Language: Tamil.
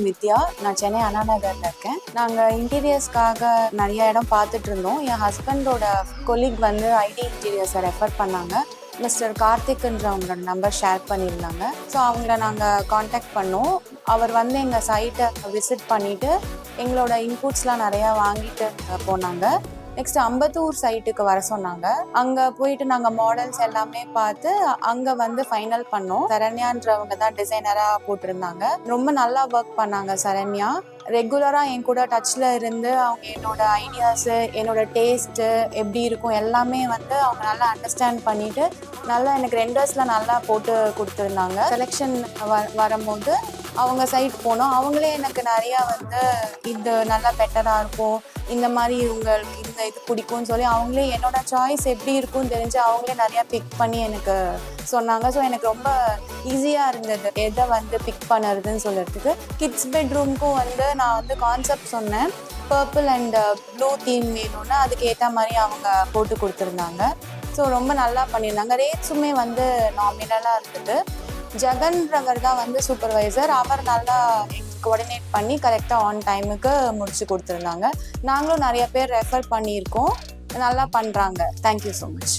வித்யா. நான் சென்னை அண்ணா நகர்ல இருக்கேன். நாங்கள் இன்டீரியர்ஸ்க்காக நிறைய இடம் பார்த்துட்டு இருந்தோம். என் ஹஸ்பண்டோட கொலீக் வந்து ஐடி இன்டீரியர்ஸை ரெஃபர் பண்ணாங்க. மிஸ்டர் கார்த்திக்ன்றவங்களோட நம்பர் ஷேர் பண்ணியிருந்தாங்க. ஸோ அவங்கள நாங்கள் காண்டாக்ட் பண்ணோம். அவர் வந்து எங்கள் சைட்டை விசிட் பண்ணிவிட்டு எங்களோட இன்புட்ஸ்லாம் நிறையா வாங்கிட்டு போனாங்க. நெக்ஸ்ட் அம்பத்தூர் சைட்டுக்கு வர சொன்னாங்க. அங்கே போயிட்டு நாங்கள் மாடல்ஸ் எல்லாமே பார்த்து அங்கே வந்து ஃபைனல் பண்ணோம். சரண்யான்றவங்க தான் டிசைனராக போட்டிருந்தாங்க. ரொம்ப நல்லா ஒர்க் பண்ணாங்க சரண்யா. ரெகுலராக என் கூட டச்சில் இருந்து அவங்க என்னோட ஐடியாஸு, என்னோட டேஸ்ட்டு எப்படி இருக்கும் எல்லாமே வந்து அவங்க நல்லா அண்டர்ஸ்டாண்ட் பண்ணிட்டு நல்லா எனக்கு ரெண்டர்ஸில் நல்லா போட்டு கொடுத்துருந்தாங்க. செலெக்ஷன் வரும்போது அவங்க சைட் போனோம். அவங்களே எனக்கு நிறையா வந்து இது நல்லா பெட்டராக இருக்கும், இந்த மாதிரி உங்களுக்கு இந்த இது பிடிக்கும்னு சொல்லி அவங்களே என்னோட சாய்ஸ் எப்படி இருக்கும்னு தெரிஞ்சு அவங்களே நிறையா பிக் பண்ணி எனக்கு சொன்னாங்க. ஸோ எனக்கு ரொம்ப ஈஸியாக இருந்தது எதை வந்து பிக் பண்ணுறதுன்னு சொல்கிறதுக்கு. கிட்ஸ் பெட்ரூம்க்கும் வந்து நான் வந்து கான்செப்ட் சொன்னேன். பர்பிள் அண்ட் ப்ளூ தீம் வேணும்னு அதுக்கு ஏற்ற மாதிரி அவங்க போட்டு கொடுத்துருந்தாங்க. ஸோ ரொம்ப நல்லா பண்ணியிருந்தாங்க. ரேட்ஸுமே வந்து நாமினலாக இருந்தது. ஜெகன்றவர் தான் வந்து சூப்பர்வைசர். அவர் நல்லா கோஆர்டினேட் பண்ணி கரெக்டாக ஆன் டைமுக்கு முடிச்சு கொடுத்துருந்தாங்க. நாங்களும் நிறைய பேர் ரெஃபர் பண்ணியிருக்கோம். நல்லா பண்ணுறாங்க. Thank you so much.